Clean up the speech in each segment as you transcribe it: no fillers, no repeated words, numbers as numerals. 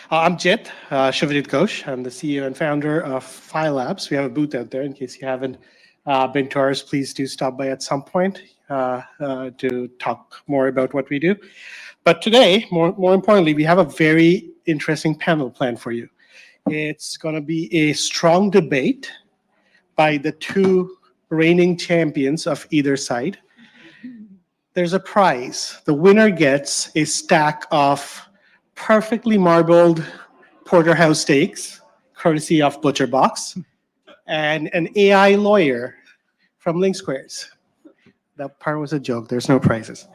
I'm Jit Shivadeep Ghosh. I'm the CEO and founder of Phi Labs. We have a booth out there. In case you haven't been to ours, please do stop by at some point to talk more about what we do. But today, more importantly, we have a very interesting panel planned for you. It's going to be a strong debate by the two reigning champions of either side. There's a prize. The winner gets a stack of perfectly marbled porterhouse steaks, courtesy of Butcher Box, and an AI lawyer from Link Squares. That part was a joke. There's no prizes.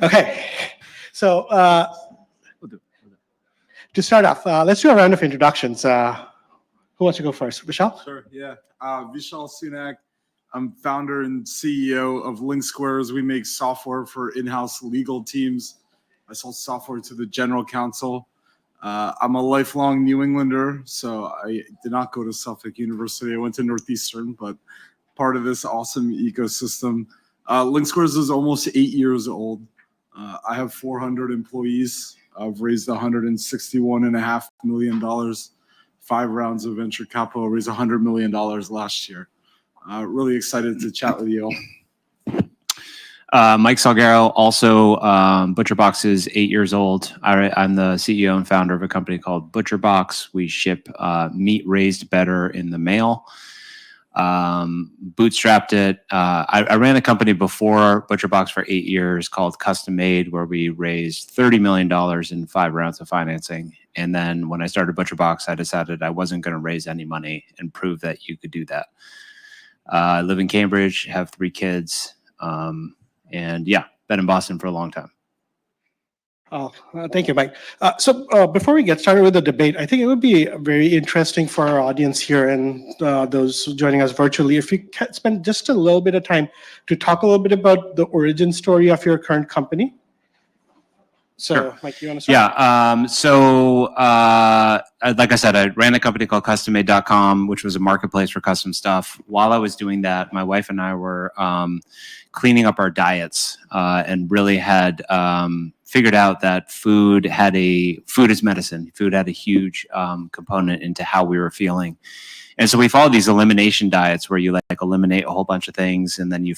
Okay, so to start off, let's do a round of introductions. Who wants to go first? Vishal? Sure, yeah. Vishal Sunak. I'm founder and CEO of Link Squares. We make software for in-house legal teams. I sell software to the general counsel. I'm a lifelong New Englander, so I did not go to Suffolk University. I went to Northeastern, but part of this awesome ecosystem. Link Squares is almost 8 years old. I have 400 employees. I've raised $161.5 million, 5 rounds of venture capital, raised $100 million last year. Really excited to chat with you all. Mike Salguero, also ButcherBox is 8 years old. I'm the CEO and founder of a company called ButcherBox. We ship meat raised better in the mail. Bootstrapped it. I ran a company before ButcherBox for 8 years called Custom Made, where we raised $30 million in 5 rounds of financing. And then when I started ButcherBox, I decided I wasn't going to raise any money and prove that you could do that. I live in Cambridge, have 3 kids, and yeah, been in Boston for a long time. Oh, thank you, Mike. So before we get started with the debate, I think it would be very interesting for our audience here and those joining us virtually if you can spend just a little bit of time to talk a little bit about the origin story of your current company. So, sure. Mike, you want to start? Yeah. Like I said, I ran a company called CustomMade.com, which was a marketplace for custom stuff. While I was doing that, my wife and I were cleaning up our diets and really had figured out that food is medicine. Food had a huge component into how we were feeling. And so we followed these elimination diets where you like eliminate a whole bunch of things and then you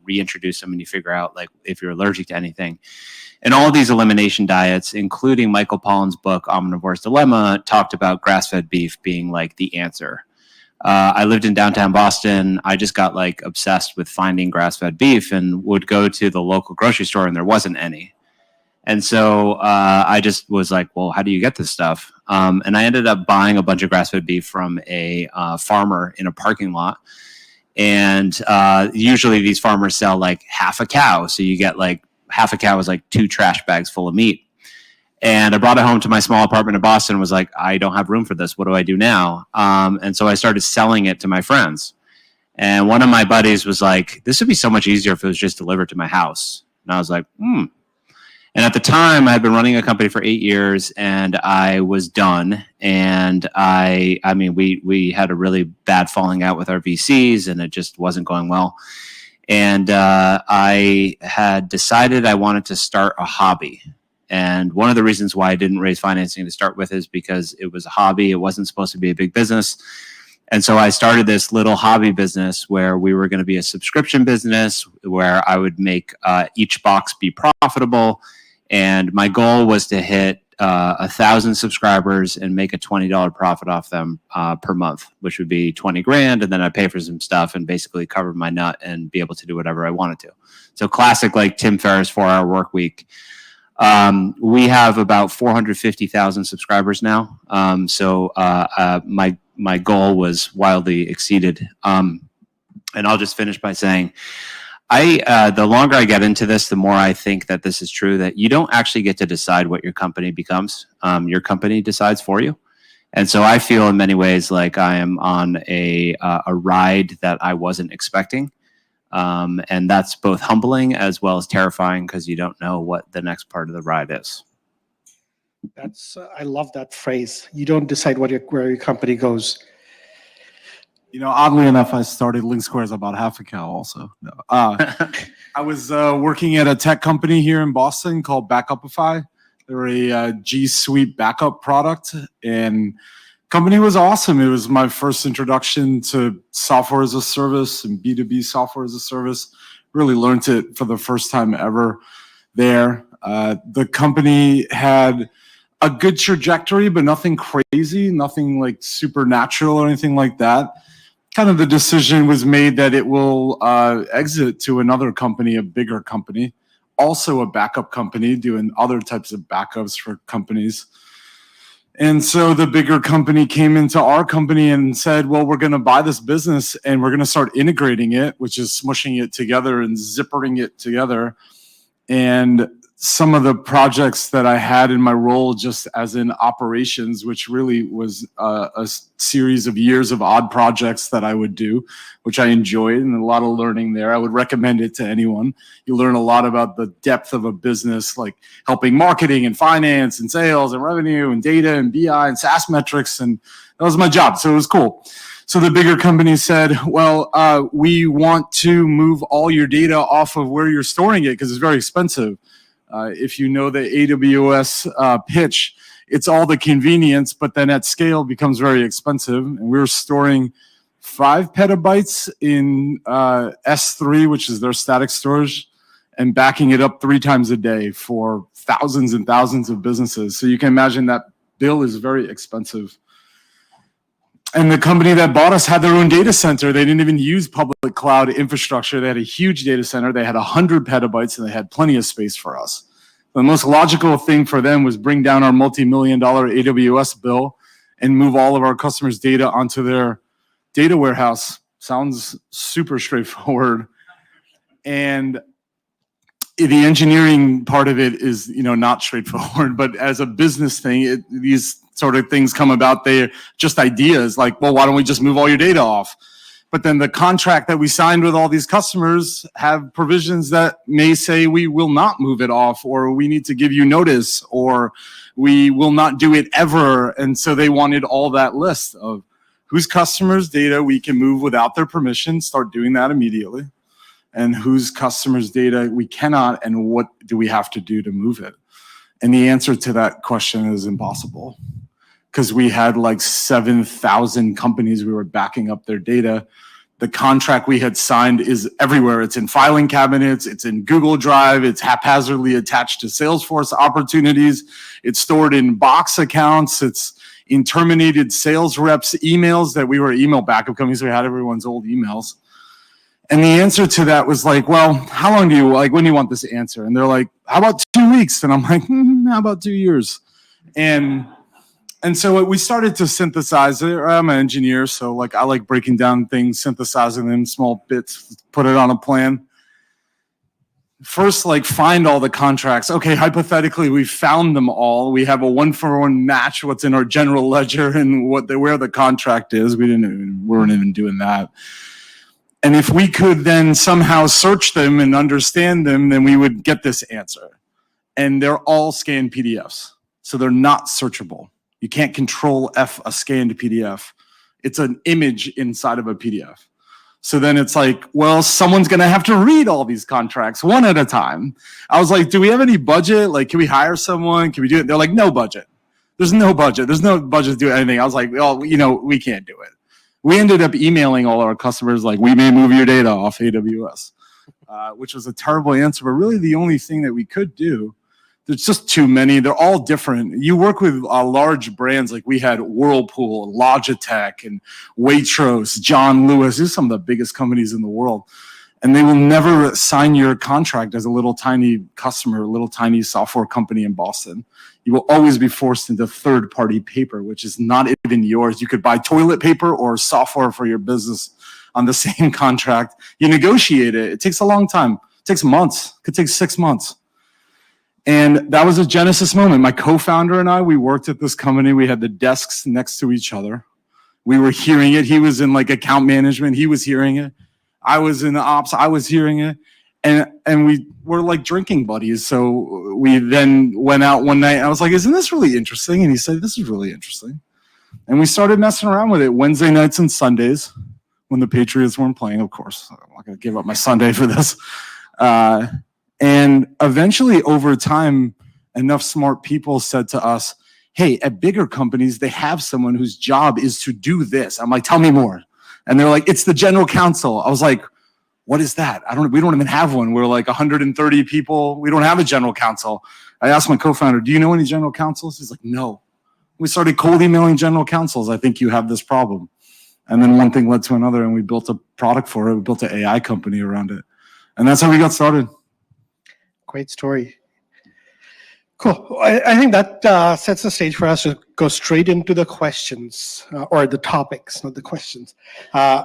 reintroduce them and you figure out like if you're allergic to anything. And all of these elimination diets, including Michael Pollan's book, Omnivore's Dilemma, talked about grass-fed beef being like the answer. I lived in downtown Boston. I just got like obsessed with finding grass-fed beef and would go to the local grocery store and there wasn't any. And so I just was like, well, how do you get this stuff? And I ended up buying a bunch of grass-fed beef from a farmer in a parking lot. And usually these farmers sell like half a cow. So you get like half a cow is like 2 trash bags full of meat. And I brought it home to my small apartment in Boston and was like, I don't have room for this. What do I do now? And so I started selling it to my friends. And one of my buddies was like, this would be so much easier if it was just delivered to my house. And I was like, And at the time, I had been running a company for 8 years, and I was done. And I mean, we had a really bad falling out with our VCs, and it just wasn't going well. And I had decided I wanted to start a hobby. And one of the reasons why I didn't raise financing to start with is because it was a hobby. It wasn't supposed to be a big business. And so I started this little hobby business where we were going to be a subscription business where I would make each box be profitable. And my goal was to hit 1,000 subscribers and make a $20 profit off them per month, which would be 20 grand. And then I'd pay for some stuff and basically cover my nut and be able to do whatever I wanted to. So classic, like Tim Ferriss 4-hour work week. We have about 450,000 subscribers now. So my goal was wildly exceeded. And I'll just finish by saying, the longer I get into this, the more I think that this is true, that you don't actually get to decide what your company becomes. Your company decides for you. And so I feel in many ways like I am on a ride that I wasn't expecting. And that's both humbling as well as terrifying because you don't know what the next part of the ride is. I love that phrase. You don't decide where your company goes. You know, oddly enough, I started Link Squares about half a cow also. No. I was working at a tech company here in Boston called Backupify. They were a G Suite backup product, and company was awesome. It was my first introduction to software as a service and B2B software as a service. Really learned it for the first time ever there. The company had a good trajectory, but nothing crazy, nothing like supernatural or anything like that. Kind of the decision was made that it will exit to another company, a bigger company, also a backup company doing other types of backups for companies. And so the bigger company came into our company and said, well, we're going to buy this business and we're going to start integrating it, which is smushing it together and zippering it together. And some of the projects that I had in my role just as in operations, which really was a series of years of odd projects that I would do, which I enjoyed, and a lot of learning there. I would recommend it to anyone. You learn a lot about the depth of a business, like helping marketing and finance and sales and revenue and data and BI and SaaS metrics. And that was my job. So it was cool. So the bigger company said, well, we want to move all your data off of where you're storing it because it's very expensive. If you know the AWS pitch, it's all the convenience, but then at scale becomes very expensive. And we were storing 5 petabytes in S3, which is their static storage, and backing it up 3 times a day for thousands and thousands of businesses. So you can imagine that bill is very expensive. And the company that bought us had their own data center. They didn't even use public cloud infrastructure. They had a huge data center. They had 100 petabytes and they had plenty of space for us. The most logical thing for them was bring down our multi-million-dollar AWS bill and move all of our customers' data onto their data warehouse. Sounds super straightforward. And the engineering part of it is, not straightforward, but as a business thing, these sort of things come about. They're just ideas like, well, why don't we just move all your data off? But then the contract that we signed with all these customers have provisions that may say we will not move it off, or we need to give you notice, or we will not do it ever. And so they wanted all that list of whose customers' data we can move without their permission, start doing that immediately, and whose customers' data we cannot, and what do we have to do to move it? And the answer to that question is impossible, because we had like 7,000 companies we were backing up their data. The contract we had signed is everywhere. It's in filing cabinets, it's in Google Drive, it's haphazardly attached to Salesforce opportunities, it's stored in Box accounts, it's in terminated sales reps' emails that we were email backup companies, so we had everyone's old emails. And the answer to that was like, well, how long do you, when do you want this answer? And they're like, how about 2 weeks? And I'm like, how about 2 years? And so we started to synthesize it. I'm an engineer, so I like breaking down things, synthesizing them in small bits, put it on a plan. First, find all the contracts. Okay, hypothetically, we found them all. We have a 1-for-1 match what's in our general ledger and where the contract is. We weren't even doing that. And if we could then somehow search them and understand them, then we would get this answer. And they're all scanned PDFs, so they're not searchable. You can't control F a scanned PDF. It's an image inside of a PDF. So then it's like, well, someone's going to have to read all these contracts one at a time. I was like, do we have any budget? Can we hire someone? Can we do it? They're like, no budget. There's no budget. There's no budget to do anything. I was like, well, we can't do it. We ended up emailing all our customers we may move your data off AWS, which was a terrible answer, but really the only thing that we could do. There's just too many. They're all different. You work with large brands we had Whirlpool, Logitech, and Waitrose, John Lewis. These are some of the biggest companies in the world. And they will never sign your contract as a little tiny customer, a little tiny software company in Boston. You will always be forced into third-party paper, which is not even yours. You could buy toilet paper or software for your business on the same contract. You negotiate it. It takes a long time. It takes months. It could take 6 months. And that was a genesis moment. My co-founder and I, we worked at this company. We had the desks next to each other. We were hearing it. He was in account management. He was hearing it. I was in the ops. I was hearing it. And we were drinking buddies. So we then went out one night. And I was like, isn't this really interesting? And he said, this is really interesting. And we started messing around with it Wednesday nights and Sundays when the Patriots weren't playing, of course. I'm not going to give up my Sunday for this. And eventually, over time, enough smart people said to us, hey, at bigger companies, they have someone whose job is to do this. I'm like, tell me more. And they're like, it's the general counsel. I was like, what is that? We don't even have one. We're like 130 people. We don't have a general counsel. I asked my co-founder, do you know any general counsels? He's like, no. We started cold emailing general counsels. I think you have this problem. And then one thing led to another, and we built a product for it. We built an AI company around it. And that's how we got started. Great story. Cool. I think that sets the stage for us to go straight into the questions, or the topics, not the questions. The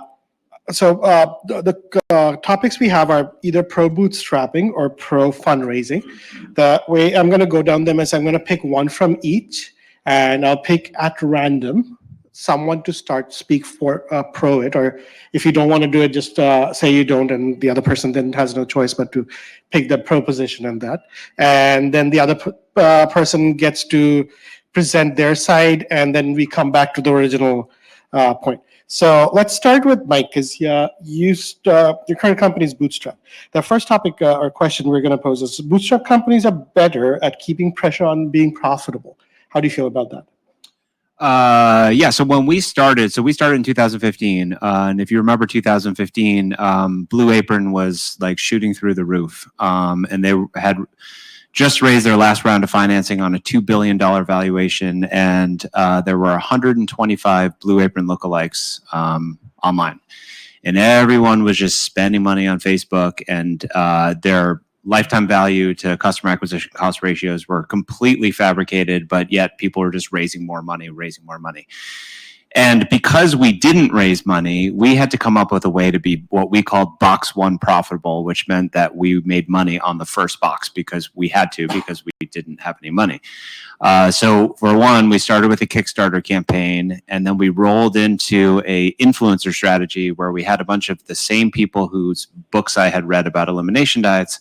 topics we have are either pro bootstrapping or pro fundraising. The way I'm going to go down them is I'm going to pick one from each, and I'll pick at random someone to speak for pro it, or if you don't want to do it, just say you don't, and the other person then has no choice but to pick the pro position on that. And then the other person gets to present their side, and then we come back to the original point. So let's start with Mike, because your current company is Bootstrap. The first topic or question we're going to pose is, Bootstrap companies are better at keeping pressure on being profitable. How do you feel about that? So when we started in 2015, and if you remember 2015, Blue Apron was like shooting through the roof, and they had just raised their last round of financing on a $2 billion valuation, and there were 125 Blue Apron lookalikes online, and everyone was just spending money on Facebook, and their lifetime value to customer acquisition cost ratios were completely fabricated, but yet people were just raising more money. And because we didn't raise money, we had to come up with a way to be what we called box one profitable, which meant that we made money on the first box because we didn't have any money. So for one, we started with a Kickstarter campaign, and then we rolled into a influencer strategy where we had a bunch of the same people whose books I had read about elimination diets,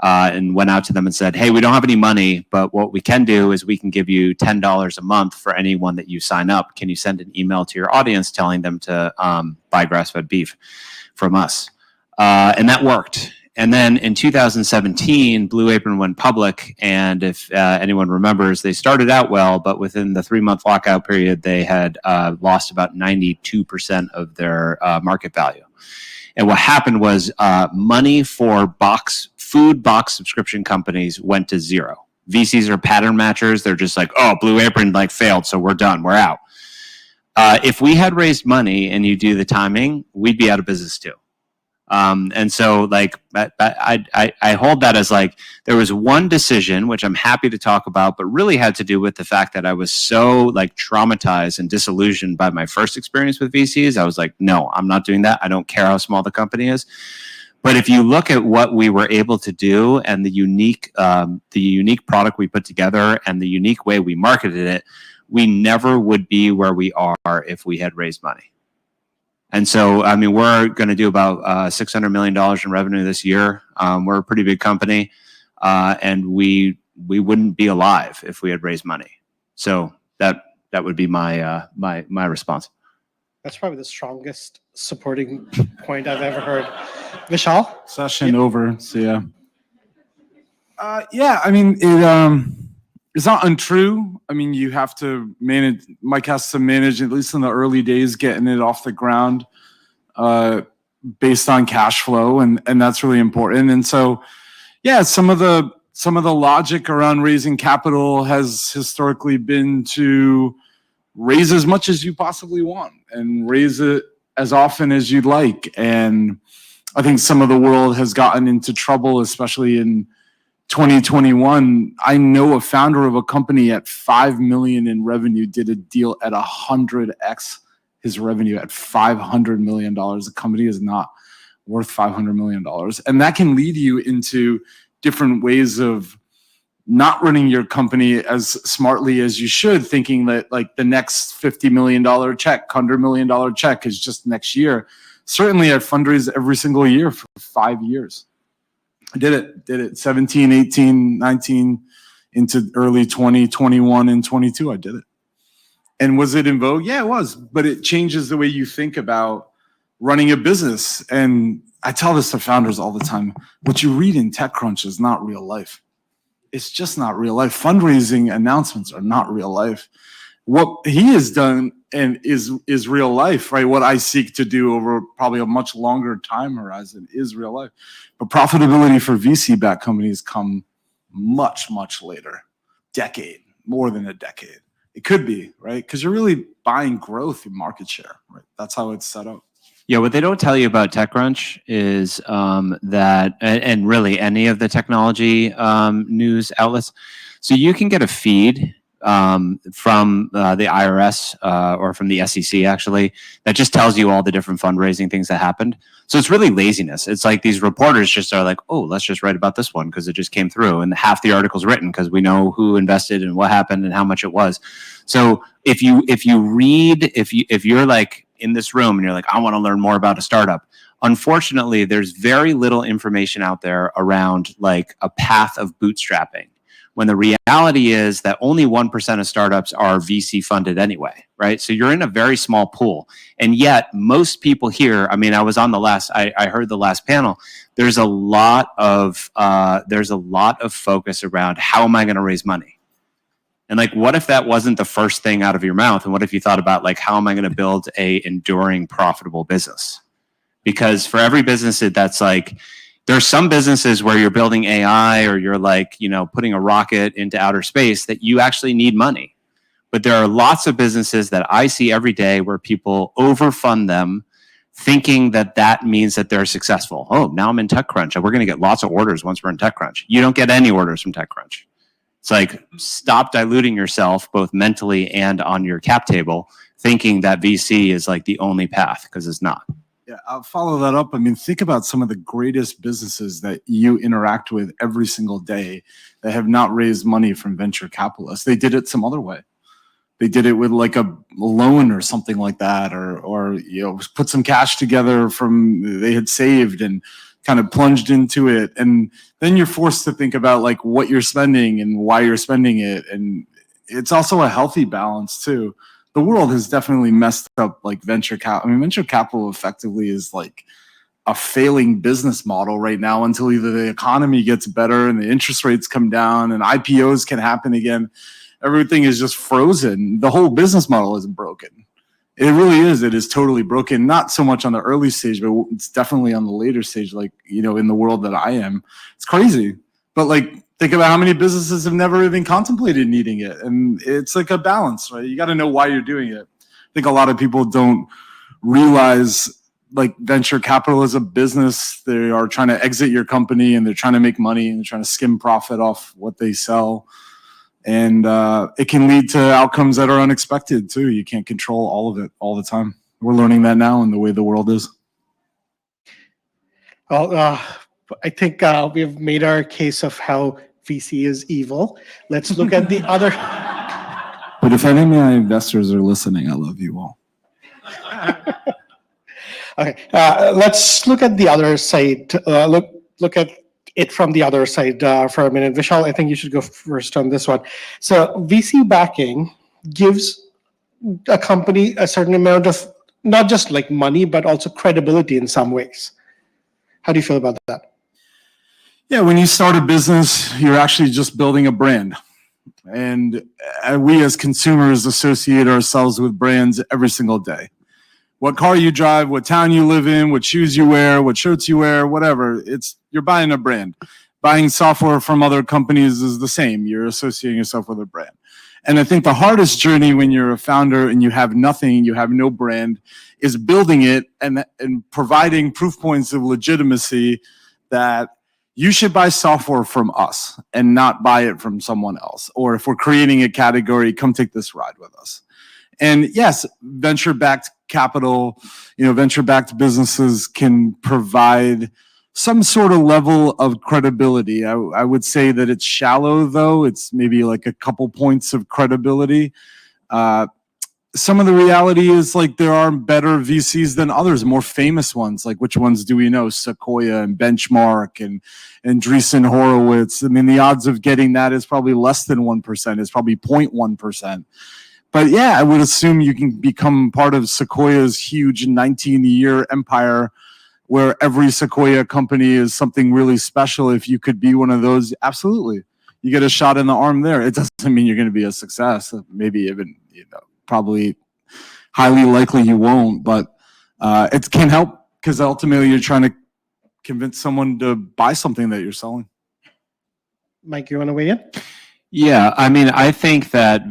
and went out to them and said, hey, we don't have any money, but what we can do is we can give you $10 a month for anyone that you sign up. Can you send an email to your audience telling them to buy grass-fed beef from us? And that worked. And then in 2017, Blue Apron went public, and if anyone remembers, they started out well, but within the 3-month lockout period, they had lost about 92% of their market value. And what happened was money for food box subscription companies went to zero. VCs are pattern matchers. They're just like, oh, Blue Apron failed, so we're done. We're out. If we had raised money and you do the timing, we'd be out of business too. And so I hold that as there was one decision, which I'm happy to talk about, but really had to do with the fact that I was so traumatized and disillusioned by my first experience with VCs. I was like, no, I'm not doing that. I don't care how small the company is. But if you look at what we were able to do and the unique product we put together and the unique way we marketed it, we never would be where we are if we had raised money. And so, we're going to do about $600 million in revenue this year. We're a pretty big company, and we wouldn't be alive if we had raised money. So that would be my my response. That's probably the strongest supporting point I've ever heard. Vishal? Session over. So yeah. It's not untrue. You have to manage. Mike has to manage, at least in the early days, getting it off the ground, based on cash flow, and that's really important. And so, yeah, some of the logic around raising capital has historically been to raise as much as you possibly want and raise it as often as you'd like. And I think some of the world has gotten into trouble, especially in 2021. I know a founder of a company at 5 million in revenue did a deal at 100x his revenue at $500 million. The company is not worth $500 million. And that can lead you into different ways of not running your company as smartly as you should, thinking that the next $50 million check, $100 million check is just next year. Certainly I fundraise every single year for 5 years. I did it 17, 18, 19 into early 20, 21, and 22. I did it. And was it in vogue? Yeah, it was. But it changes the way you think about running a business. And I tell this to founders all the time. What you read in TechCrunch is not real life. it's just not real life. Fundraising announcements are not real life. What he has done and is real life, right? What I seek to do over probably a much longer time horizon is real life. But profitability for VC-backed companies come much, much later. Decade, more than a decade. It could be, right? Because you're really buying growth in market share, right? That's how it's set up. Yeah, what they don't tell you about TechCrunch is that, and really any of the technology news outlets, so you can get a feed from the IRS or from the SEC actually that just tells you all the different fundraising things that happened. So it's really laziness. It's like these reporters just are like, oh, let's just write about this one because it just came through, and half the article's written because we know who invested and what happened and how much it was. So if you're like in this room and you're like, I want to learn more about a startup, unfortunately, there's very little information out there around like a path of bootstrapping, when the reality is that only 1% of startups are VC funded anyway, right? So you're in a very small pool. And yet most people here, I mean, I heard the last panel, there's a lot of focus around how am I going to raise money? And like, what if that wasn't the first thing out of your mouth? And what if you thought about like, how am I going to build a enduring, profitable business? Because for every business that's like, there's some businesses where you're building AI or you're like, putting a rocket into outer space that you actually need money. But there are lots of businesses that I see every day where people overfund them thinking that that means that they're successful. Oh, now I'm in TechCrunch. We're going to get lots of orders once we're in TechCrunch. You don't get any orders from TechCrunch. It's like, stop diluting yourself both mentally and on your cap table, thinking that VC is like the only path, because it's not. Yeah, I'll follow that up. I mean, think about some of the greatest businesses that you interact with every single day that have not raised money from venture capitalists. They did it some other way. They did it with like a loan or something like that, or put some cash together from they had saved and kind of plunged into it. And then you're forced to think about like what you're spending and why you're spending it. And it's also a healthy balance too. The world has definitely messed up like venture capital. I mean, venture capital effectively is like a failing business model right now until either the economy gets better and the interest rates come down and IPOs can happen again. Everything is just frozen. The whole business model is broken. It really is. It is totally broken. Not so much on the early stage, but it's definitely on the later stage, like, in the world that I am. It's crazy. But like, think about how many businesses have never even contemplated needing it. And it's like a balance, right? You got to know why you're doing it. I think a lot of people don't realize like venture capital is a business. They are trying to exit your company and they're trying to make money and they're trying to skim profit off what they sell. And it can lead to outcomes that are unexpected too. You can't control all of it all the time. We're learning that now in the way the world is. Well, I think we've made our case of how VC is evil. Let's look at the other. But if any of my investors are listening, I love you all. Okay, let's look at the other side. Look at it from the other side for a minute. Vishal, I think you should go first on this one. So VC backing gives a company a certain amount of not just like money, but also credibility in some ways. How do you feel about that? Yeah, when you start a business, you're actually just building a brand. And we as consumers associate ourselves with brands every single day. What car you drive, what town you live in, what shoes you wear, what shirts you wear, whatever, you're buying a brand. Buying software from other companies is the same. You're associating yourself with a brand. And I think the hardest journey when you're a founder and you have nothing, you have no brand, is building it and providing proof points of legitimacy that you should buy software from us and not buy it from someone else. Or if we're creating a category, come take this ride with us. And yes, venture-backed capital, venture-backed businesses can provide some sort of level of credibility. I would say that it's shallow, though. It's maybe like a couple points of credibility. Some of the reality is like there are better VCs than others, more famous ones. Like which ones do we know? Sequoia and Benchmark and Andreessen Horowitz. I mean, the odds of getting that is probably less than 1%. It's probably 0.1%. But yeah, I would assume you can become part of Sequoia's huge 19-year empire where every Sequoia company is something really special. If you could be one of those, absolutely. you get a shot in the arm there. It doesn't mean you're going to be a success. Maybe even, probably highly likely you won't, but it can help because ultimately you're trying to convince someone to buy something that you're selling. Mike, you want to weigh in? Yeah, I mean, I think that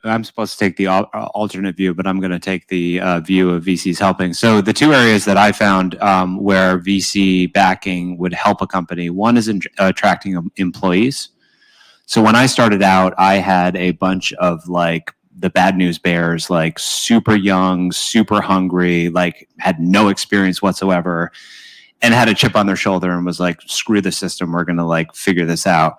I'm supposed to take the alternate view, but I'm going to take the view of VCs helping. So the two areas that I found where VC backing would help a company, one is attracting employees. So when I started out, I had a bunch of like the bad news bears, like super young, super hungry, like had no experience whatsoever, and had a chip on their shoulder and was like, screw the system, we're going to like figure this out.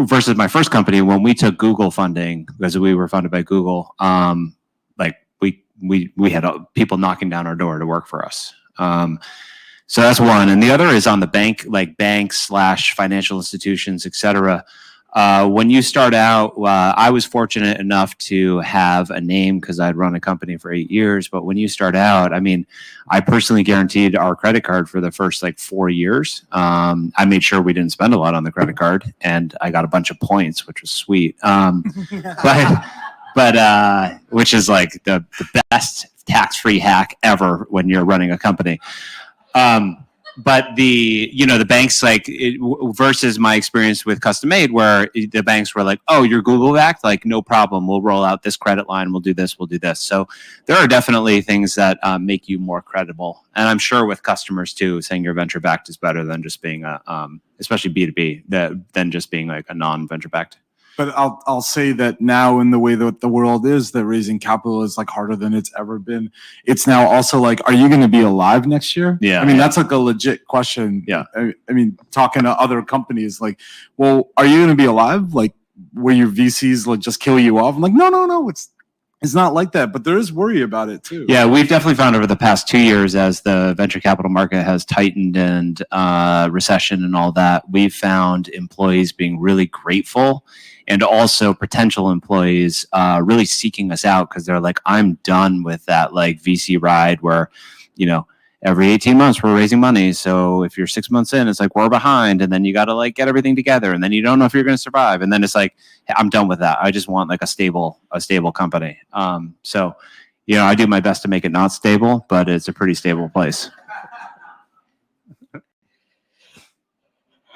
Versus my first company, when we took Google funding, because we were funded by Google, like we had people knocking down our door to work for us. So that's one, and the other is on the bank, like banks / financial institutions, etc. When you start out, I was fortunate enough to have a name because I'd run a company for 8 years. But when you start out, I mean, I personally guaranteed our credit card for the first like 4 years. I made sure we didn't spend a lot on the credit card, and I got a bunch of points, which was sweet. But which is like the best tax-free hack ever when you're running a company. But the banks, like versus my experience with Custom Made, where the banks were like, oh, you're Google backed, like no problem, we'll roll out this credit line, we'll do this. So there are definitely things that make you more credible, and I'm sure with customers too, saying you're venture backed is better than just being especially B2B, than just being like a non-venture backed. But I'll say that now, in the way that the world is, that raising capital is like harder than it's ever been. It's now also like, are you going to be alive next year? Yeah. I mean, that's like a legit question. Yeah. I mean, talking to other companies, like, well, are you going to be alive? Like, where your VCs like just kill you off? I'm like, no, it's not like that. But there is worry about it too. Yeah, we've definitely found over the past 2 years, as the venture capital market has tightened and recession and all that, we've found employees being really grateful, and also potential employees really seeking us out because they're like, I'm done with that like VC ride where, every 18 months we're raising money. So if you're 6 months in, it's like we're behind, and then you got to like get everything together, and then you don't know if you're going to survive. And then it's like, hey, I'm done with that. I just want like a stable company. So, I do my best to make it not stable, but it's a pretty stable place.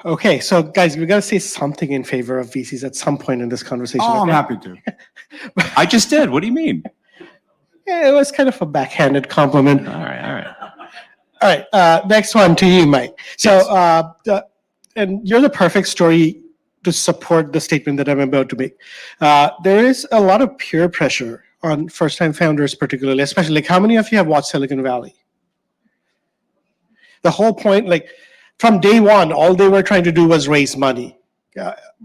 Okay, so guys, we got to say something in favor of VCs at some point in this conversation. Oh, I'm okay? happy to. I just did. What do you mean? Yeah, it was kind of a backhanded compliment. All right. All right, next one to you, Mike. So, and you're the perfect story to support the statement that I'm about to make. There is a lot of peer pressure on first-time founders, particularly, especially like how many of you have watched Silicon Valley? The whole point, like from day one, all they were trying to do was raise money,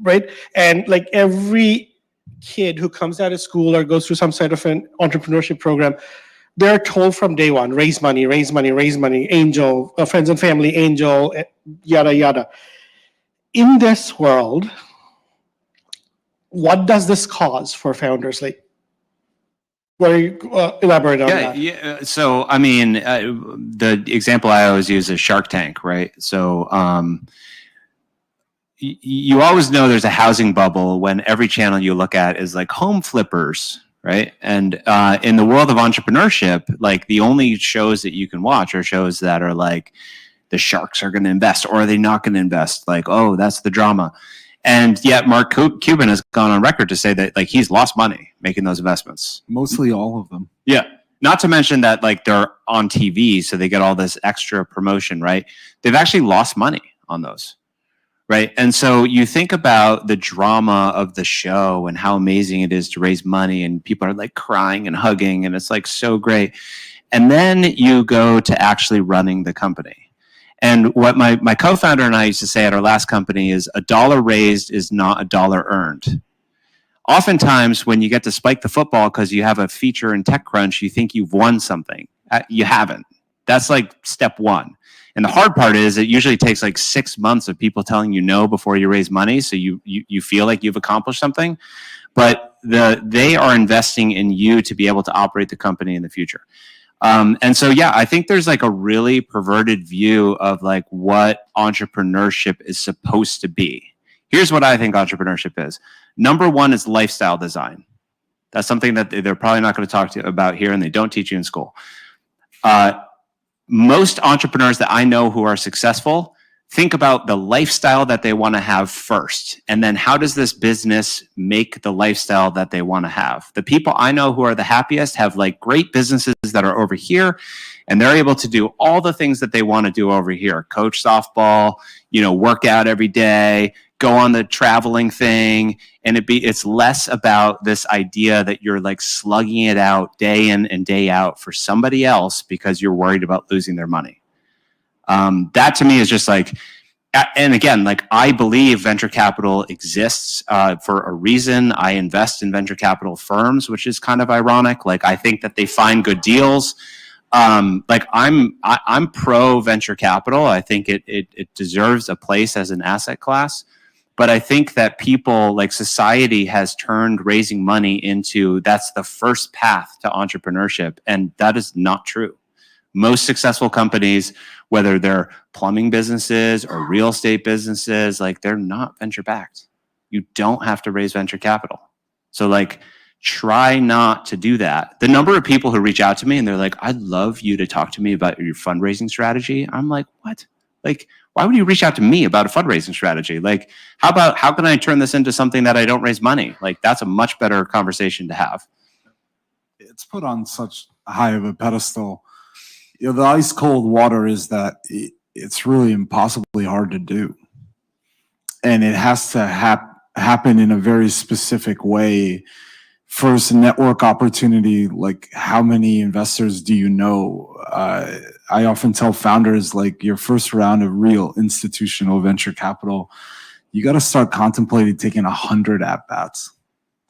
right? And like every kid who comes out of school or goes through some sort of an entrepreneurship program, they're told from day one, raise money, angel, friends and family, angel, yada, yada. In this world, what does this cause for founders? Like, what are you, elaborate on that? Yeah. So, I mean, the example I always use is Shark Tank, right? So, you always know there's a housing bubble when every channel you look at is like home flippers, right? And in the world of entrepreneurship, like the only shows that you can watch are shows that are like, the sharks are going to invest, or are they not going to invest? Like, oh, that's the drama. And yet Mark Cuban has gone on record to say that like he's lost money making those investments. Mostly all of them. Yeah. Not to mention that like they're on TV, so they get all this extra promotion, right? They've actually lost money on those, right? And so you think about the drama of the show and how amazing it is to raise money, and people are like crying and hugging, and it's like so great. And then you go to actually running the company. And what my co-founder and I used to say at our last company is a dollar raised is not a dollar earned. Oftentimes when you get to spike the football because you have a feature in TechCrunch, you think you've won something. You haven't. That's like step one. And the hard part is it usually takes like 6 months of people telling you no before you raise money. So you feel like you've accomplished something, but they are investing in you to be able to operate the company in the future. And so, yeah, I think there's like a really perverted view of like what entrepreneurship is supposed to be. Here's what I think entrepreneurship is. Number one is lifestyle design. That's something that they're probably not going to talk to you about here, and they don't teach you in school. Most entrepreneurs that I know who are successful think about the lifestyle that they want to have first. And then how does this business make the lifestyle that they want to have? The people I know who are the happiest have like great businesses that are over here, and they're able to do all the things that they want to do over here. Coach softball, work out every day, go on the traveling thing. And it's less about this idea that you're like slugging it out day in and day out for somebody else because you're worried about losing their money. That to me is just like, and again, like I believe venture capital exists for a reason. I invest in venture capital firms, which is kind of ironic. Like I think that they find good deals. Like I'm pro venture capital. I think it deserves a place as an asset class. But I think that people, like society, has turned raising money into that's the first path to entrepreneurship, and that is not true. Most successful companies, whether they're plumbing businesses or real estate businesses, like they're not venture backed. You don't have to raise venture capital. So like try not to do that. The number of people who reach out to me and they're like, I'd love you to talk to me about your fundraising strategy. I'm like, what? Like, why would you reach out to me about a fundraising strategy? Like, how can I turn this into something that I don't raise money? Like, that's a much better conversation to have. It's put on such high of a pedestal. The ice cold water is that it's really impossibly hard to do. And it has to happen in a very specific way. First, network opportunity, like how many investors do you know? I often tell founders, like your first round of real institutional venture capital, you got to start contemplating taking 100 at-bats.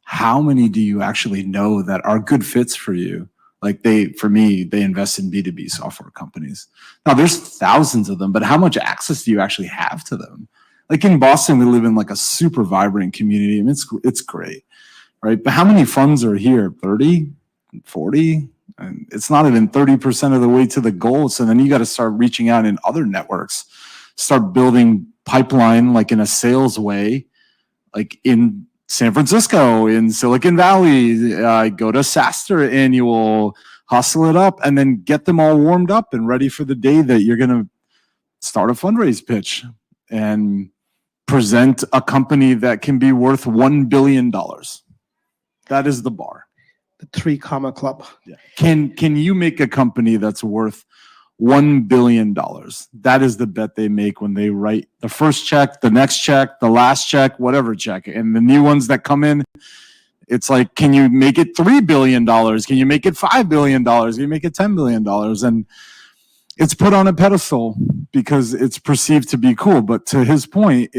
How many do you actually know that are good fits for you? Like for me, they invest in B2B software companies. Now there's thousands of them, but how much access do you actually have to them? Like in Boston, we live in like a super vibrant community, and it's great, right? But how many funds are here? 30, 40? And it's not even 30% of the way to the goal. So then you got to start reaching out in other networks, start building pipeline like in a sales way, like in San Francisco, in Silicon Valley, go to SaaStr annual, hustle it up, and then get them all warmed up and ready for the day that you're going to start a fundraise pitch and present a company that can be worth $1 billion. That is the bar. The 3 comma club. Yeah. Can you make a company that's worth $1 billion? That is the bet they make when they write the first check, the next check, the last check, whatever check. And the new ones that come in, it's like, can you make it $3 billion? Can you make it $5 billion? Can you make it $10 billion? And it's put on a pedestal because it's perceived to be cool. But to his point,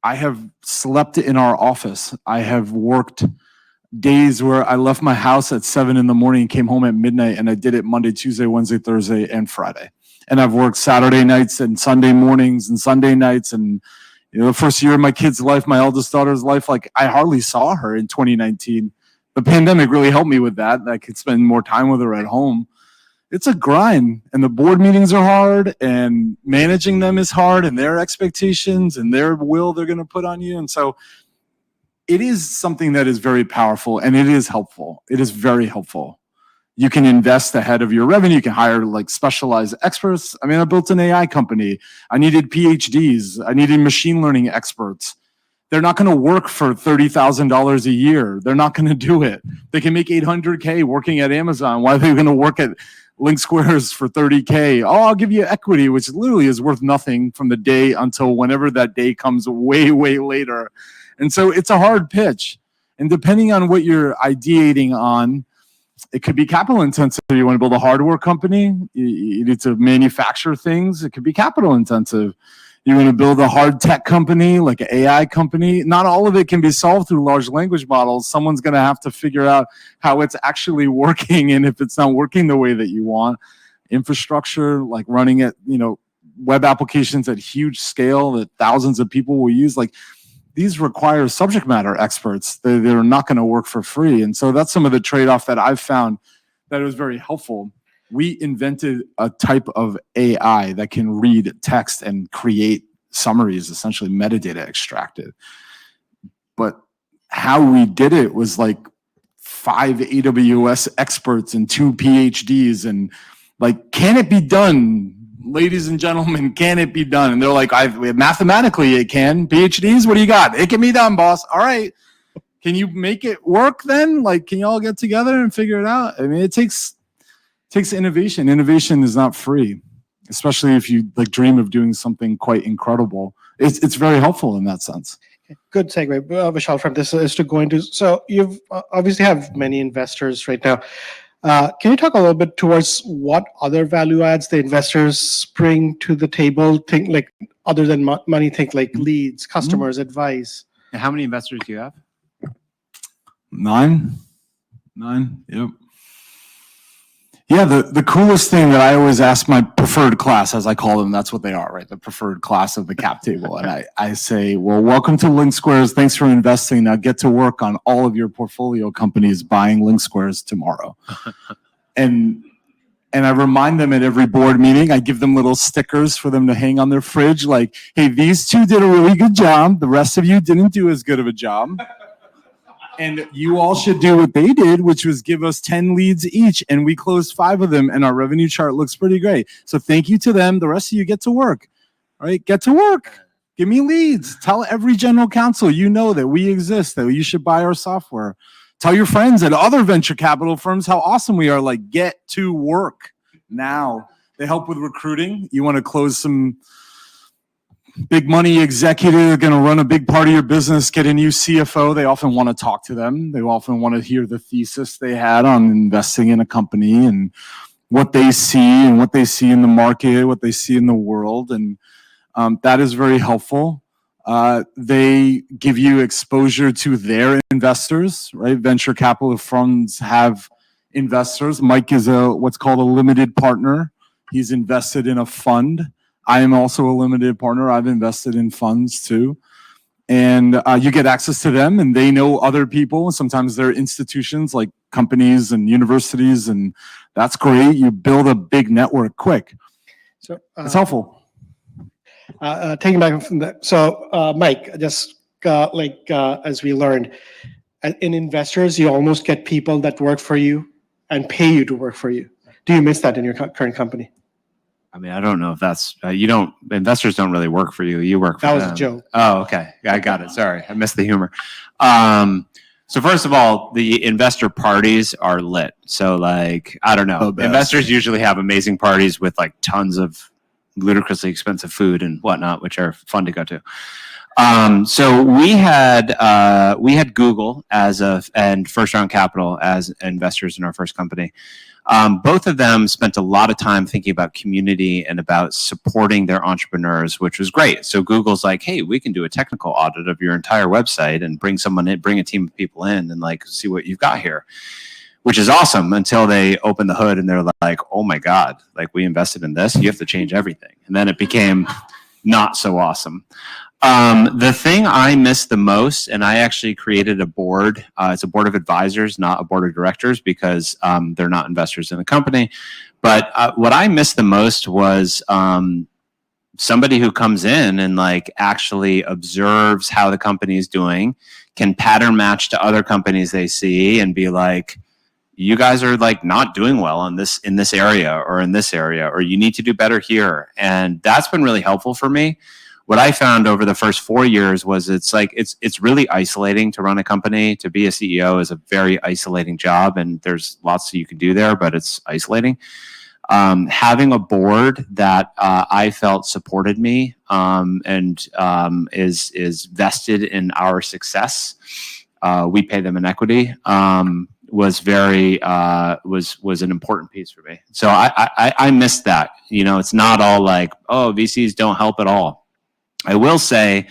I have slept in our office. I have worked days where I left my house at 7 in the morning and came home at midnight, and I did it Monday, Tuesday, Wednesday, Thursday, and Friday. And I've worked Saturday nights and Sunday mornings and Sunday nights. And the first year of my kid's life, my eldest daughter's life, like I hardly saw her in 2019. The pandemic really helped me with that. I could spend more time with her at home. It's a grind, and the board meetings are hard, and managing them is hard, and their expectations and their will they're going to put on you. And so it is something that is very powerful, and it is helpful. It is very helpful. You can invest ahead of your revenue. You can hire like specialized experts. I mean, I built an AI company. I needed PhDs. I needed machine learning experts. They're not going to work for $30,000 a year. They're not going to do it. They can make $800K working at Amazon. Why are they going to work at Link Squares for $30K? Oh, I'll give you equity, which literally is worth nothing from the day until whenever that day comes way, way later. And so it's a hard pitch. And depending on what you're ideating on, it could be capital intensive. You want to build a hardware company, you need to manufacture things. It could be capital intensive. You want to build a hard tech company, like an AI company. Not all of it can be solved through large language models. Someone's going to have to figure out how it's actually working. And if it's not working the way that you want, infrastructure, like running it, web applications at huge scale that thousands of people will use, like these require subject matter experts. They're not going to work for free. And so that's some of the trade-off that I've found that was very helpful. We invented a type of AI that can read text and create summaries, essentially metadata extracted. But how we did it was like 5 AWS experts and 2 PhDs, and like, can it be done? Ladies and gentlemen, can it be done? And they're like, mathematically it can. PhDs, what do you got? It can be done, boss. All right. Can you make it work then? Like, can you all get together and figure it out? I mean, it takes innovation. Innovation is not free, especially if you like dream of doing something quite incredible. It's very helpful in that sense. Good segue, Vishal, from this is to go into, so you've obviously have many investors right now. Can you talk a little bit towards what other value adds the investors bring to the table? Think like other than money, think like leads, customers, advice. And how many investors do you have? 9. Yep. Yeah, the coolest thing that I always ask my preferred class, as I call them, that's what they are, right? The preferred class of the cap table. And I say, well, welcome to Link Squares. Thanks for investing. Now get to work on all of your portfolio companies buying Link Squares tomorrow. And I remind them at every board meeting, I give them little stickers for them to hang on their fridge, like, hey, these 2 did a really good job. The rest of you didn't do as good of a job. And you all should do what they did, which was give us 10 leads each, and we closed 5 of them, and our revenue chart looks pretty great. So thank you to them. The rest of you get to work. All right, get to work. Give me leads. Tell every general counsel you know that we exist, that you should buy our software. Tell your friends at other venture capital firms how awesome we are. Like, get to work now. They help with recruiting. You want to close some big money executive, going to run a big part of your business, get a new CFO. They often want to talk to them. They often want to hear the thesis they had on investing in a company and what they see and what they see in the market, what they see in the world. And that is very helpful. They give you exposure to their investors, right? Venture capital funds have investors. Mike is what's called a limited partner. He's invested in a fund. I am also a limited partner. I've invested in funds too. And you get access to them, and they know other people. Sometimes they're institutions like companies and universities, and that's great. You build a big network quick. So it's helpful. Taking back from that. So Mike, just as we learned, in investors, you almost get people that work for you and pay you to work for you. Do you miss that in your current company? I mean, I don't know if that's, investors don't really work for you. You work for them. That was a joke. Oh, okay. I got it. Sorry. I missed the humor. So first of all, the investor parties are lit. So like, I don't know. Investors usually have amazing parties with like tons of ludicrously expensive food and whatnot, which are fun to go to. So we had Google and First Round Capital as investors in our first company. Both of them spent a lot of time thinking about community and about supporting their entrepreneurs, which was great. So Google's like, hey, we can do a technical audit of your entire website and bring someone in, bring a team of people in and like see what you've got here, which is awesome until they open the hood and they're like, oh my God, like we invested in this, you have to change everything. And then it became not so awesome. The thing I miss the most, and I actually created a board, it's a board of advisors, not a board of directors, because they're not investors in the company. But what I miss the most was somebody who comes in and like actually observes how the company is doing, can pattern match to other companies they see and be like, you guys are like not doing well in this area, or you need to do better here. And that's been really helpful for me. What I found over the first 4 years was it's really isolating to run a company. To be a CEO is a very isolating job, and there's lots that you can do there, but it's isolating. Having a board that I felt supported me and is vested in our success. We pay them in equity. Was an important piece for me. So I missed that. You know, it's not all like, oh, VCs don't help at all. I will say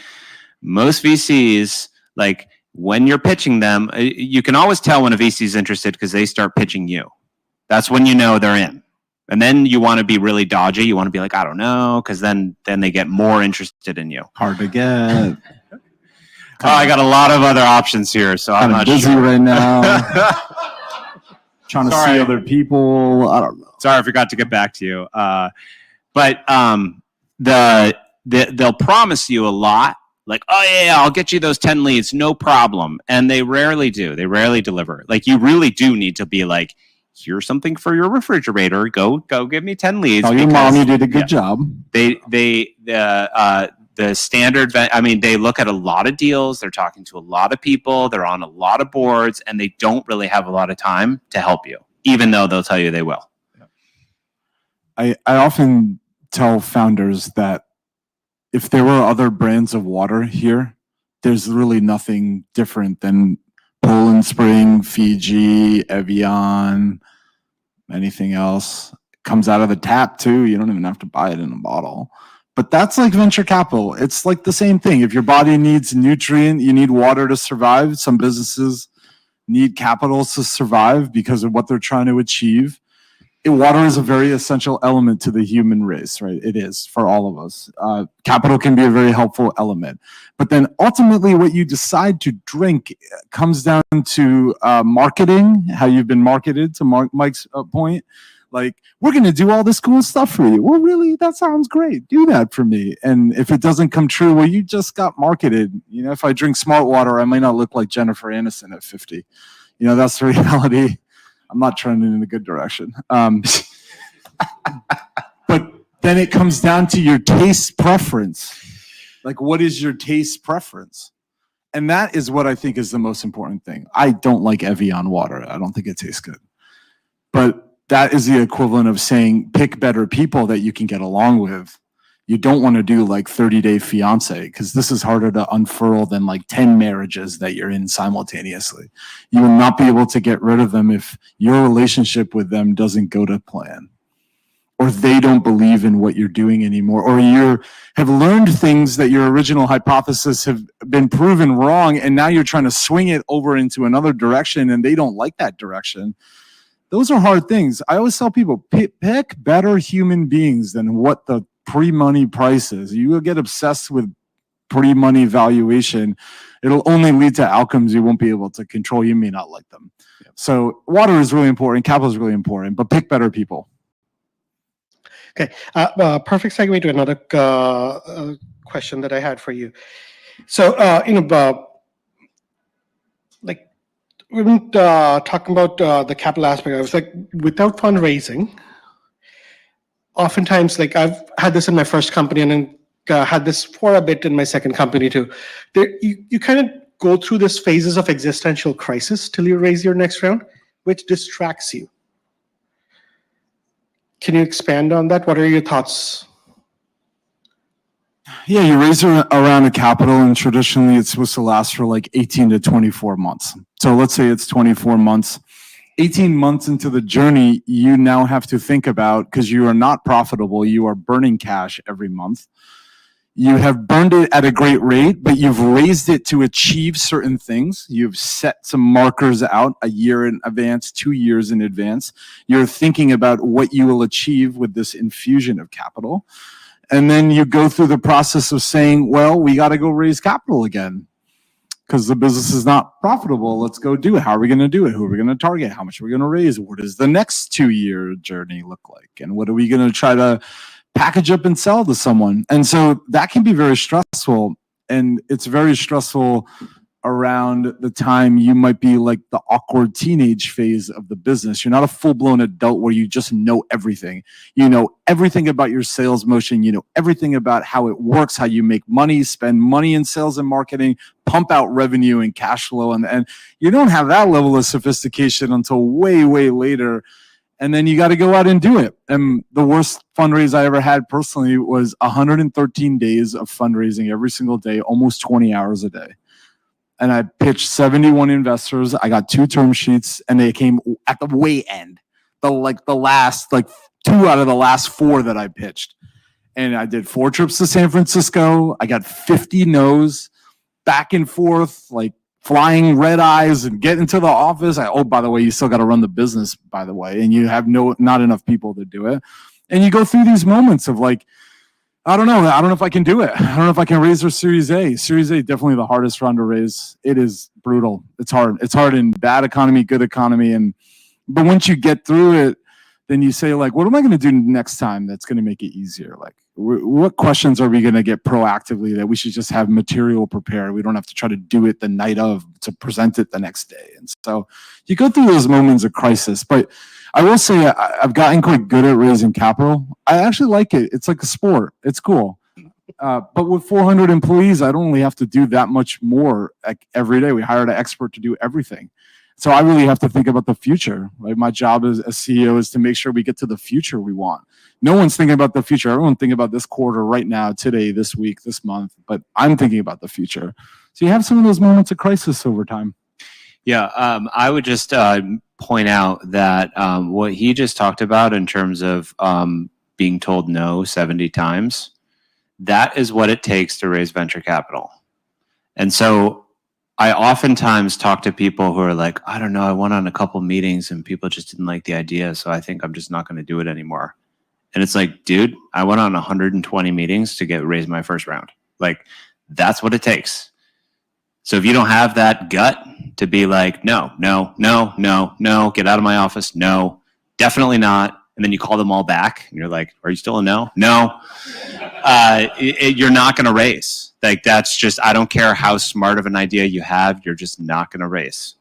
most VCs, like when you're pitching them, you can always tell when a VC is interested because they start pitching you. That's when you know they're in. And then you want to be really dodgy. You want to be like, I don't know, because then they get more interested in you. Hard to get. I got a lot of other options here, so I'm not busy sure. right now. Trying to see other people. I don't know. Sorry, I forgot to get back to you. But they'll promise you a lot. Like, oh yeah, I'll get you those 10 leads, no problem. And they rarely do. They rarely deliver. Like, you really do need to be like, here's something for your refrigerator. Go give me 10 leads. Tell your mom you did a good job. The standard, I mean, they look at a lot of deals. They're talking to a lot of people. They're on a lot of boards, and they don't really have a lot of time to help you, even though they'll tell you they will. I often tell founders that if there were other brands of water here, there's really nothing different than Poland Spring, Fiji, Evian, anything else. It comes out of the tap too. You don't even have to buy it in a bottle. But that's like venture capital. It's like the same thing. If your body needs nutrient, you need water to survive. Some businesses need capital to survive because of what they're trying to achieve. Water is a very essential element to the human race, right? It is for all of us. Capital can be a very helpful element. But then ultimately what you decide to drink comes down to marketing, how you've been marketed, to Mike's point. Like, we're going to do all this cool stuff for you. Well, really, that sounds great. Do that for me. And if it doesn't come true, well, you just got marketed. You know, if I drink smart water, I might not look like Jennifer Aniston at 50. You know, that's the reality. I'm not trending in a good direction. But then it comes down to your taste preference. Like, what is your taste preference? And that is what I think is the most important thing. I don't like Evian water. I don't think it tastes good. But that is the equivalent of saying pick better people that you can get along with. You don't want to do like 30-day fiance, because this is harder to unfurl than like 10 marriages that you're in simultaneously. You will not be able to get rid of them if your relationship with them doesn't go to plan, or they don't believe in what you're doing anymore, or you have learned things that your original hypothesis have been proven wrong, and now you're trying to swing it over into another direction and they don't like that direction. Those are hard things. I always tell people, pick better human beings than what the pre-money prices. You will get obsessed with pre-money valuation. It'll only lead to outcomes you won't be able to control. You may not like them. Yeah. So water is really important. Capital is really important, but pick better people. Okay. Perfect segue to another question that I had for you. So, like, we've been talking about the capital aspect. I was like, without fundraising, oftentimes, like, I've had this in my first company and then had this for a bit in my second company too. You kind of go through this phases of existential crisis till you raise your next round, which distracts you. Can you expand on that? What are your thoughts? Yeah, you raise around a capital, and traditionally it's supposed to last for like 18 to 24 months. So let's say it's 24 months. 18 months into the journey, you now have to think about, because you are not profitable, you are burning cash every month. You have burned it at a great rate, but you've raised it to achieve certain things. You've set some markers out a year in advance, 2 years in advance. You're thinking about what you will achieve with this infusion of capital. And then you go through the process of saying, well, we got to go raise capital again because the business is not profitable. Let's go do it. How are we going to do it? Who are we going to target? How much are we going to raise? What does the next 2-year journey look like? And what are we going to try to package up and sell to someone? And so that can be very stressful. And it's very stressful around the time you might be like the awkward teenage phase of the business. You're not a full-blown adult where you just know everything. You know everything about your sales motion. You know everything about how it works, how you make money, spend money in sales and marketing, pump out revenue and cash flow. And you don't have that level of sophistication until way, way later. And then you got to go out and do it. And the worst fundraise I ever had personally was 113 days of fundraising every single day, almost 20 hours a day. And I pitched 71 investors. I got 2 term sheets, and they came at the way end, the last 2 out of the last 4 that I pitched. And I did 4 trips to San Francisco. I got 50 no's, back and forth, like flying red eyes, and get into the office. Oh, by the way, you still got to run the business, by the way, and you have not enough people to do it. And you go through these moments of like, I don't know if I can do it. I don't know if I can raise their Series A. Series A, definitely the hardest round to raise. It is brutal. It's hard. It's hard in bad economy, good economy. But once you get through it, then you say, like, what am I going to do next time that's going to make it easier? Like, what questions are we going to get proactively that we should just have material prepared? We don't have to try to do it the night of to present it the next day. And so you go through those moments of crisis. But I will say I've gotten quite good at raising capital. I actually like it. It's like a sport. It's cool. But with 400 employees, I don't really have to do that much more every day. We hired an expert to do everything. So I really have to think about the future, right? My job as a CEO is to make sure we get to the future we want. No one's thinking about the future. Everyone's thinking about this quarter right now, today, this week, this month, but I'm thinking about the future. So you have some of those moments of crisis over time. Yeah, I would just point out that what he just talked about in terms of being told no 70 times, that is what it takes to raise venture capital. And so I oftentimes talk to people who are like, I don't know, I went on a couple meetings and people just didn't like the idea, so I think I'm just not going to do it anymore. And it's like, dude, I went on 120 meetings to raise my first round. Like, that's what it takes. So if you don't have that gut to be like, no, no, no, no, no, get out of my office, no, definitely not. And then you call them all back and you're like, are you still a no? No. You're not going to raise. Like, that's just, I don't care how smart of an idea you have, you're just not going to raise.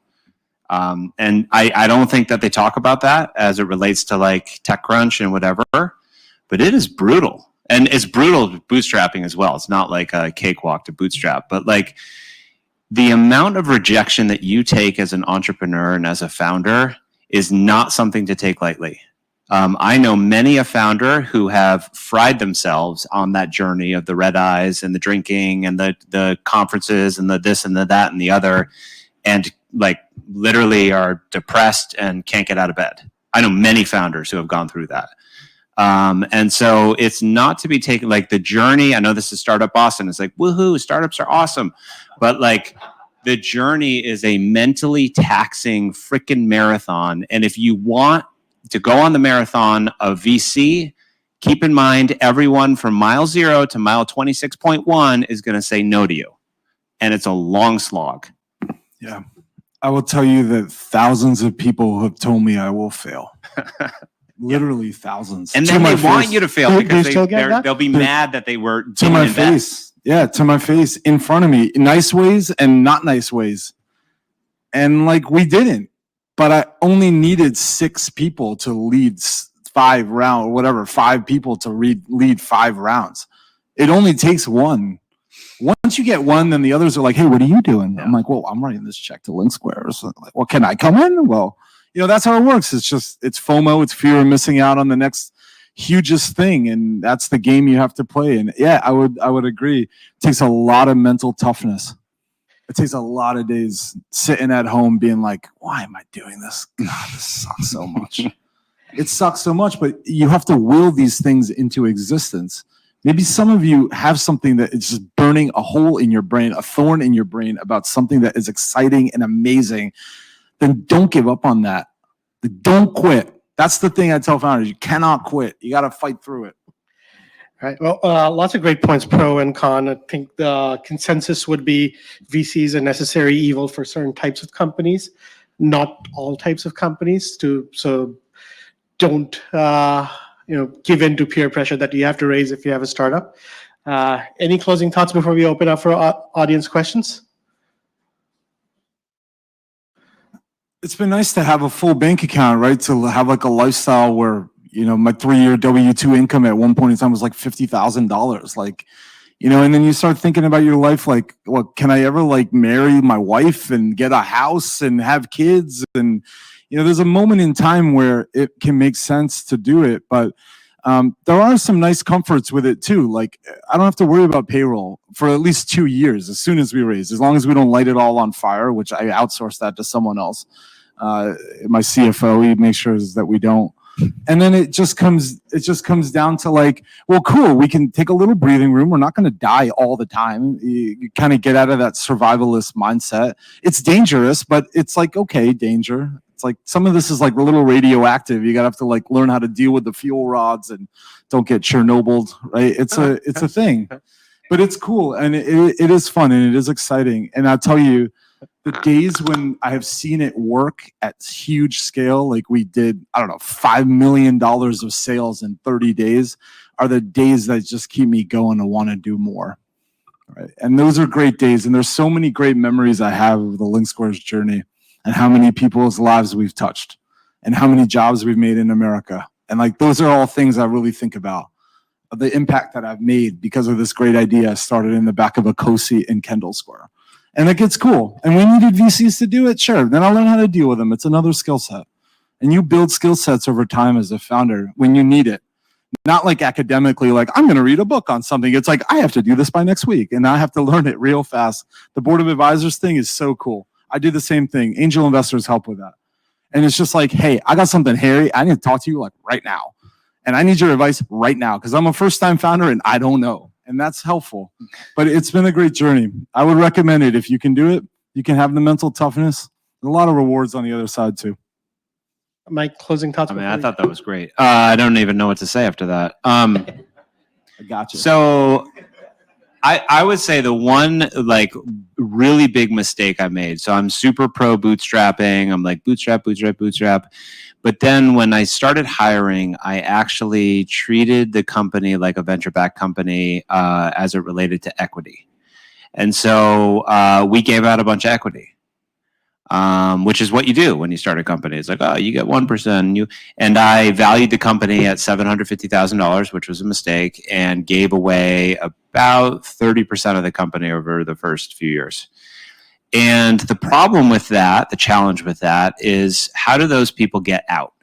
And I don't think that they talk about that as it relates to like TechCrunch and whatever, but it is brutal. And it's brutal bootstrapping as well. It's not like a cakewalk to bootstrap, but like the amount of rejection that you take as an entrepreneur and as a founder is not something to take lightly. I know many a founder who have fried themselves on that journey of the red eyes and the drinking and the conferences and the this and the that and the other, and like literally are depressed and can't get out of bed. I know many founders who have gone through that. And so it's not to be taken like the journey. I know this is Startup Boston. It's like, woohoo, startups are awesome. But like the journey is a mentally taxing freaking marathon. And if you want to go on the marathon of VC, keep in mind everyone from mile 0 to mile 26.1 is going to say no to you. And it's a long slog. Yeah. I will tell you that thousands of people have told me I will fail. Literally thousands. And then they want you to fail because they'll be mad that they were to my face. Yeah, to my face, in front of me, in nice ways and not nice ways. And like we didn't. But I only needed 6 people to lead 5 rounds, whatever, 5 people to lead 5 rounds. It only takes one. Once you get one, then the others are like, hey, what are you doing? Yeah. I'm like, well, I'm writing this check to Link Squares. Like, well, can I come in? Well, you know, that's how it works. It's FOMO. It's fear of missing out on the next hugest thing. And that's the game you have to play. And yeah, I would agree. It takes a lot of mental toughness. It takes a lot of days sitting at home being like, why am I doing this? God, this sucks so much. It sucks so much, but you have to will these things into existence. Maybe some of you have something that is just burning a hole in your brain, a thorn in your brain about something that is exciting and amazing. Then don't give up on that. Don't quit. That's the thing I tell founders. You cannot quit. You got to fight through it. All right. Well, lots of great points, pro and con. I think the consensus would be VC is a necessary evil for certain types of companies, not all types of companies. So don't give in to peer pressure that you have to raise if you have a startup. Any closing thoughts before we open up for audience questions? It's been nice to have a full bank account, right? To have like a lifestyle where, you know, my 3-year W-2 income at one point in time was like $50,000. Like, you know, and then you start thinking about your life, like, well, can I ever like marry my wife and get a house and have kids? And, you know, there's a moment in time where it can make sense to do it, but there are some nice comforts with it too. Like, I don't have to worry about payroll for at least 2 years as soon as we raise, as long as we don't light it all on fire, which I outsource that to someone else. My CFO, he makes sure that we don't. And then it just comes down to like, well, cool, we can take a little breathing room. We're not going to die all the time. You kind of get out of that survivalist mindset. It's dangerous, but it's like, okay, danger. It's like some of this is like a little radioactive. You gotta have to like learn how to deal with the fuel rods and don't get Chernobyl, right? It's a thing, but it's cool and it is fun and it is exciting. And I'll tell you, The days when I have seen it work at huge scale, like we did, I don't know, $5 million of sales in 30 days, are the days that just keep me going to want to do more. Right. And those are great days. And there's so many great memories I have of the LinkSquares journey and how many people's lives we've touched and how many jobs we've made in America. And like, those are all things I really think about, of the impact that I've made because of this great idea I started in the back of a co-seat in Kendall Square. And it gets cool. And we needed VCs to do it. Sure. Then I'll learn how to deal with them. It's another skill set. And you build skill sets over time as a founder when you need it. Not like academically, like I'm going to read a book on something. It's like, I have to do this by next week and I have to learn it real fast. The board of advisors thing is so cool. I do the same thing. Angel investors help with that. And it's just like, hey, I got something hairy. I need to talk to you like right now. And I need your advice right now because I'm a first-time founder and I don't know. And that's helpful. But it's been a great journey. I would recommend it. If you can do it, you can have the mental toughness. And a lot of rewards on the other side too. My closing thoughts. I mean, I thought that was great. I don't even know what to say after that. I got you. So I would say the one like really big mistake I made. So I'm super pro bootstrapping. I'm like bootstrap. But then when I started hiring, I actually treated the company like a venture-backed company as it related to equity. And so we gave out a bunch of equity. Which is what you do when you start a company. It's like, oh, you get 1%. And I valued the company at $750,000, which was a mistake, and gave away about 30% of the company over the first few years. And the problem with that, the challenge with that, is how do those people get out?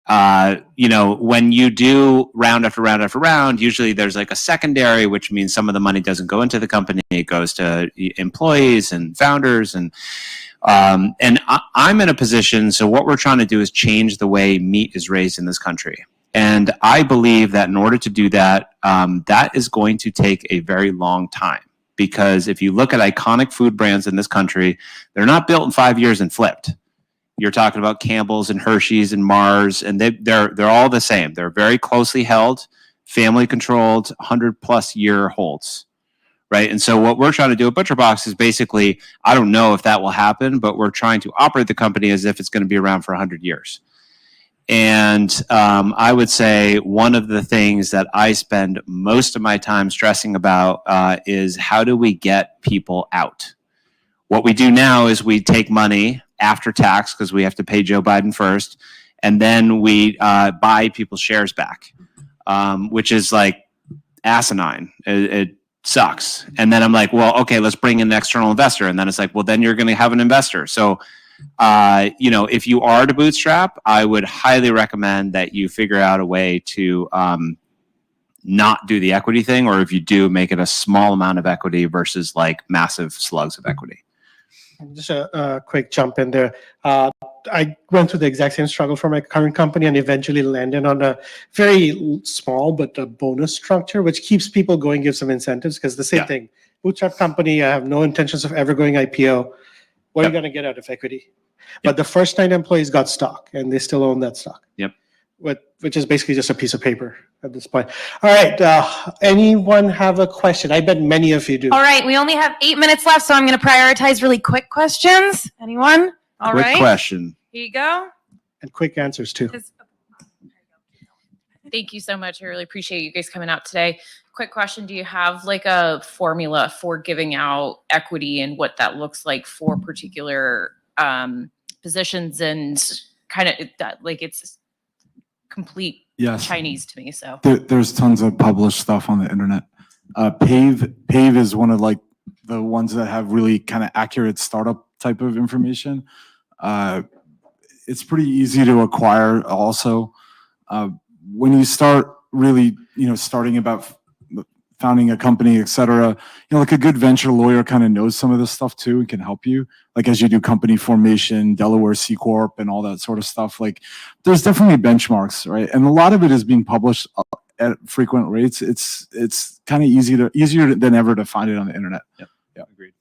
When you do round after round after round, usually there's like a secondary, which means some of the money doesn't go into the company. It goes to employees and founders. And I'm in a position, so what we're trying to do is change the way meat is raised in this country. And I believe that in order to do that, that is going to take a very long time. Because if you look at iconic food brands in this country, they're not built in 5 years and flipped. You're talking about Campbell's and Hershey's and Mars, and they're all the same. They're very closely held, family controlled, 100+ year holds, right? And so what we're trying to do at ButcherBox is basically, I don't know if that will happen, but we're trying to operate the company as if it's going to be around for 100 years. And I would say one of the things that I spend most of my time stressing about is how do we get people out? What we do now is we take money after tax because we have to pay Joe Biden first, and then we buy people's shares back, which is like asinine. It sucks. And then I'm like, well, okay, let's bring in an external investor. And then it's like, well, then you're going to have an investor. So, if you are to bootstrap, I would highly recommend that you figure out a way to not do the equity thing, or if you do, make it a small amount of equity versus like massive slugs of equity. Just a quick jump in there. I went through the exact same struggle for my current company and eventually landed on a very small but a bonus structure, which keeps people going, gives them incentives, because the same thing. Bootstrap company, I have no intentions of ever going IPO. What are you going to get out of equity? But the first 9 employees got stock, and they still own that stock. Yep. Which is basically just a piece of paper at this point. All right. Anyone have a question? I bet many of you do. All right. We only have 8 minutes left, so I'm going to prioritize really quick questions. Anyone? All right. Quick question. Here you go. And quick answers, too. Thank you so much. I really appreciate you guys coming out today. Quick question. Do you have like a formula for giving out equity and what that looks like for particular positions and kind of like it's complete Chinese to me. So there's tons of published stuff on the internet. Pave is one of like the ones that have really kind of accurate startup type of information. It's pretty easy to acquire also. When you start really, starting about founding a company, et cetera, like a good venture lawyer kind of knows some of this stuff too and can help you. Like as you do company formation, Delaware C Corp and all that sort of stuff, like there's definitely benchmarks, right? And a lot of it is being published at frequent rates. It's kind of easier than ever to find it on the internet. Yeah, agreed.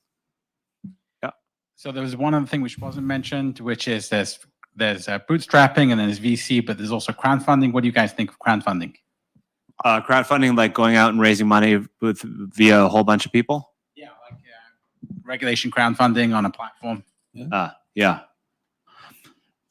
Yeah. So there was one other thing which wasn't mentioned, which is there's bootstrapping and then there's VC, but there's also crowdfunding. What do you guys think of crowdfunding? Crowdfunding, like going out and raising money via a whole bunch of people? Yeah, like regulation crowdfunding on a platform? Yeah.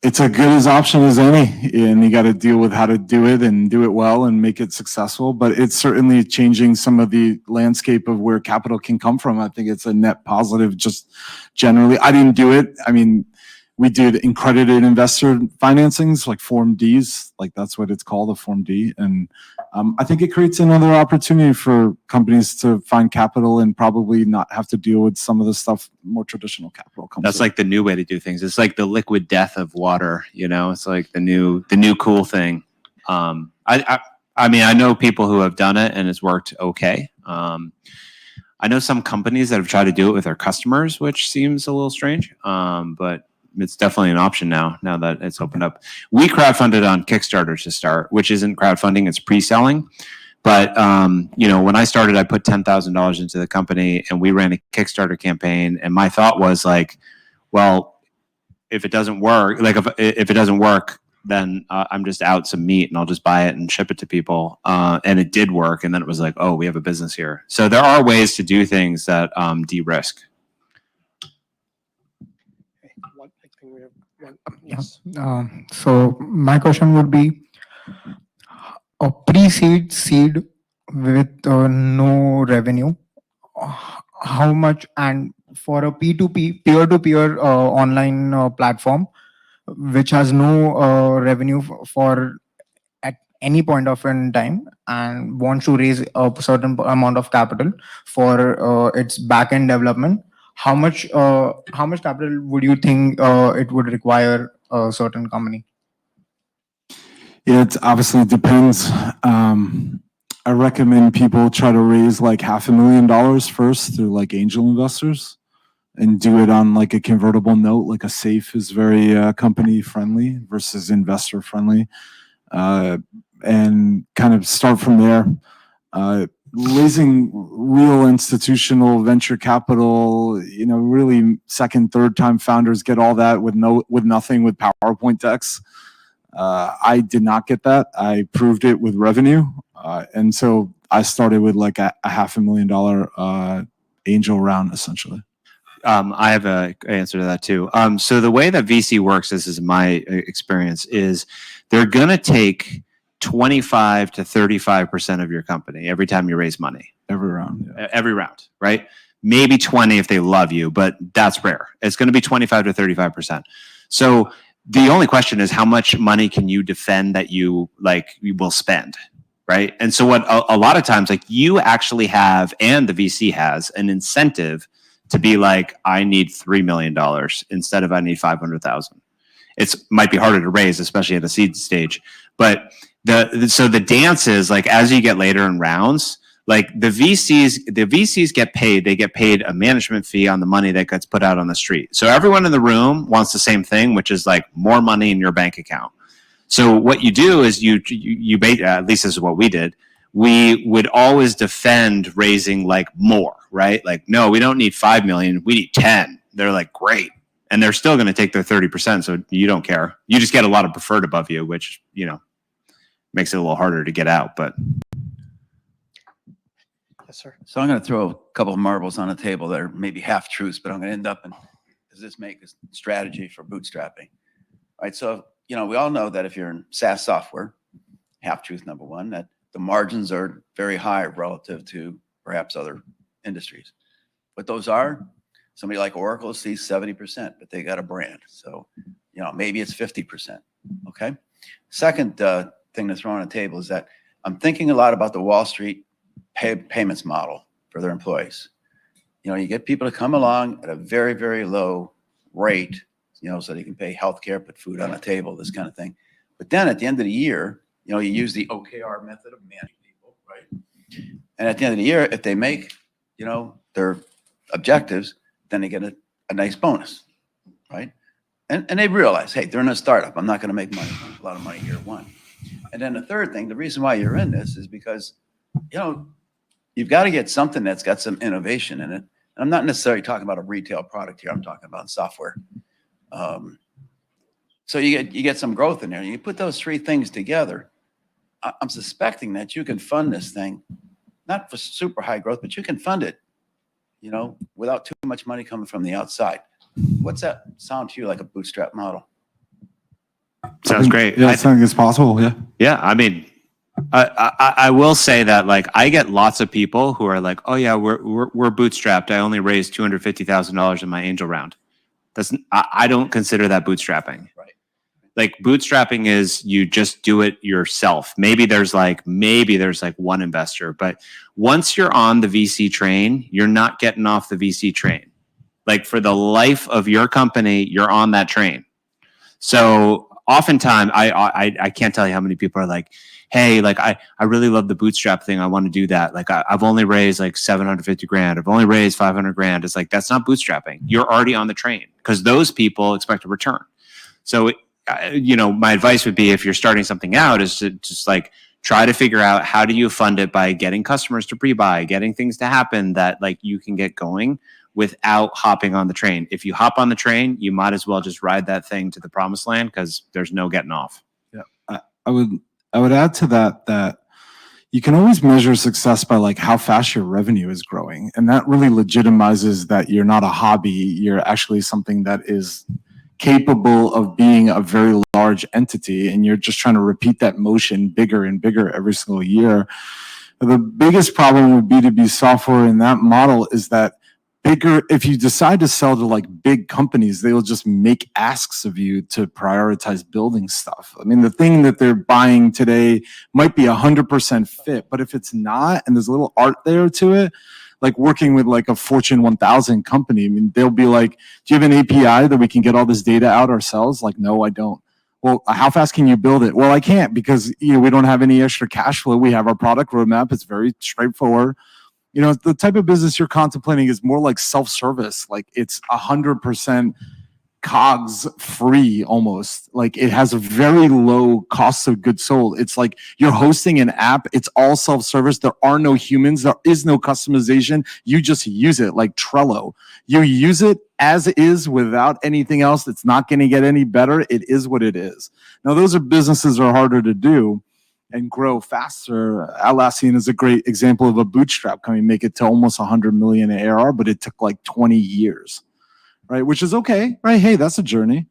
It's a good as option as any, and you got to deal with how to do it and do it well and make it successful. But it's certainly changing some of the landscape of where capital can come from. I think it's a net positive just generally. I didn't do it. I mean, we did accredited investor financings like Form Ds, like that's what it's called, a Form D. And I think it creates another opportunity for companies to find capital and probably not have to deal with some of the stuff more traditional capital comes. That's like the new way to do things. It's like the liquid death of water, you know, it's like the new cool thing. I mean, I know people who have done it and it's worked okay. I know some companies that have tried to do it with their customers, which seems a little strange. But it's definitely an option now that it's opened up. We crowdfunded on Kickstarter to start, which isn't crowdfunding, it's pre-selling. But, you know, when I started, I put $10,000 into the company and we ran a Kickstarter campaign. And my thought was like, well, if it doesn't work, like if it doesn't work, then I'm just out some meat and I'll just buy it and ship it to people. And it did work. And then it was like, oh, we have a business here. So there are ways to do things that de-risk. I think we have one. Yes. So my question would be a pre-seed seed with no revenue. How much, and for a P2P peer-to-peer online platform which has no revenue for at any point of in time and wants to raise a certain amount of capital for its back-end development, how much capital would you think it would require a certain company? Yeah, it obviously depends. I recommend people try to raise like $500,000 first through like angel investors and do it on like a convertible note. Like a SAFE is very company friendly versus investor friendly, and kind of start from there. Raising real institutional venture capital, you know, really second, third time founders get all that with nothing with PowerPoint decks. I did not get that. I proved it with revenue. And so I started with like a $500,000 angel round essentially. I have an answer to that too. So the way that VC works, this is my experience, is they're going to take 25 to 35% of your company every time you raise money. Every round. Yeah. Every round, right? Maybe 20 if they love you, but that's rare. It's going to be 25 to 35%. So the only question is how much money can you defend that you will spend, right? And so what a lot of times, like you actually have, and the VC has an incentive to be like, I need $3 million instead of I need 500,000. It might be harder to raise, especially at a seed stage. But so the dance is like, as you get later in rounds, like the VCs get paid. They get paid a management fee on the money that gets put out on the street. So everyone in the room wants the same thing, which is like more money in your bank account. So what you do is you at least this is what we did. We would always defend raising like more, right? Like, no, we don't need 5 million. We need 10. They're like, great. And they're still going to take their 30%. So you don't care. You just get a lot of preferred above you, which, you know, makes it a little harder to get out, but. Yes, sir. So I'm going to throw a couple of marbles on the table that are maybe half truths, but I'm going to end up in, does this make a strategy for bootstrapping? All right. So, you know, we all know that if you're in SaaS software, half truth number one, that the margins are very high relative to perhaps other industries. What those are, somebody like Oracle sees 70%, but they got a brand. So, you know, maybe it's 50%. Okay. Second thing to throw on the table is that I'm thinking a lot about the Wall Street payments model for their employees. You know, you get people to come along at a very, very low rate, you know, so they can pay healthcare, put food on the table, this kind of thing. But then at the end of the year, you know, you use the OKR method of managing people, right? And at the end of the year, if they make, you know, their objectives, then they get a nice bonus, right? And they realize, hey, they're in a startup. I'm not going to make money, a lot of money year one. And then the third thing, the reason why you're in this is because, you know, you've got to get something that's got some innovation in it. And I'm not necessarily talking about a retail product here. I'm talking about software. So you get some growth in there. And you put those three things together. I'm suspecting that you can fund this thing, not for super high growth, but you can fund it, you know, without too much money coming from the outside. What's that sound to you like a bootstrap model? Sounds great. Yeah, I think it's possible. Yeah. Yeah, I mean, I will say that like I get lots of people who are like, oh yeah, we're bootstrapped. I only raised $250,000 in my angel round. I don't consider that bootstrapping. Right. Like bootstrapping is you just do it yourself. Maybe there's like one investor, but once you're on the VC train, you're not getting off the VC train. Like for the life of your company, you're on that train. So oftentimes I can't tell you how many people are like, hey, like I really love the bootstrap thing. I want to do that. Like I've only raised like 750 grand. I've only raised 500 grand. It's like, that's not bootstrapping. You're already on the train because those people expect a return. So, my advice would be if you're starting something out is to just like try to figure out how do you fund it by getting customers to pre-buy, getting things to happen that like you can get going without hopping on the train. If you hop on the train, you might as well just ride that thing to the promised land because there's no getting off. Yeah. I would add to that you can always measure success by like how fast your revenue is growing. And that really legitimizes that you're not a hobby. You're actually something that is capable of being a very large entity. And you're just trying to repeat that motion bigger and bigger every single year. The biggest problem with B2B software in that model is that if you decide to sell to like big companies, they will just make asks of you to prioritize building stuff. I mean, the thing that they're buying today might be 100% fit, but if it's not, and there's a little art there to it, like working with like a Fortune 1000 company, I mean, they'll be like, do you have an API that we can get all this data out ourselves? Like, no, I don't. Well, how fast can you build it? Well, I can't because we don't have any extra cash flow. We have our product roadmap. It's very straightforward. The type of business you're contemplating is more like self-service. Like it's 100% COGS free almost. Like it has a very low cost of goods sold. It's like you're hosting an app. It's all self-service. There are no humans. There is no customization. You just use it like Trello. You use it as is without anything else. It's not going to get any better. It is what it is. Now, those are businesses that are harder to do and grow faster. Atlassian is a great example of a bootstrap company, make it to almost 100 million ARR, but it took like 20 years, right? Which is okay, right? Hey, that's a journey.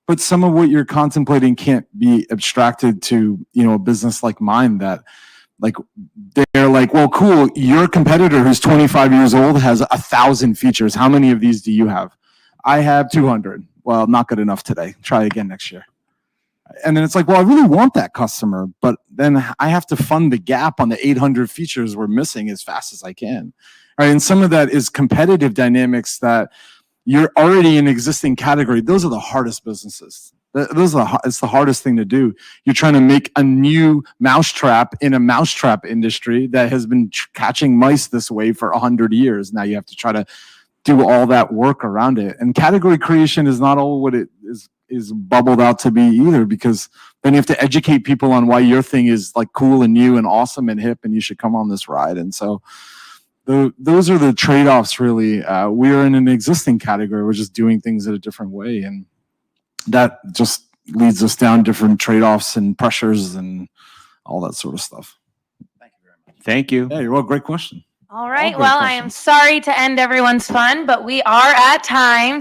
But some of what you're contemplating can't be abstracted to, a business like mine that like, they're like, well, cool. Your competitor who's 25 years old has 1,000 features. How many of these do you have? I have 200. Well, not good enough today. Try again next year. And then it's like, well, I really want that customer, but then I have to fund the gap on the 800 features we're missing as fast as I can. All right. And some of that is competitive dynamics that you're already in an existing category. Those are the hardest businesses. It's the hardest thing to do. You're trying to make a new mousetrap in a mousetrap industry that has been catching mice this way for 100 years. Now you have to try to do all that work around it. And category creation is not all what it is bubbled out to be either, because then you have to educate people on why your thing is like cool and new and awesome and hip and you should come on this ride. And so those are the trade-offs really. We're in an existing category. We're just doing things in a different way. And that just leads us down different trade-offs and pressures and all that sort of stuff. Thank you very much. Thank you. Yeah, you're well. Great question. All right. great Well, I am questions. sorry to end everyone's fun, but we are at time.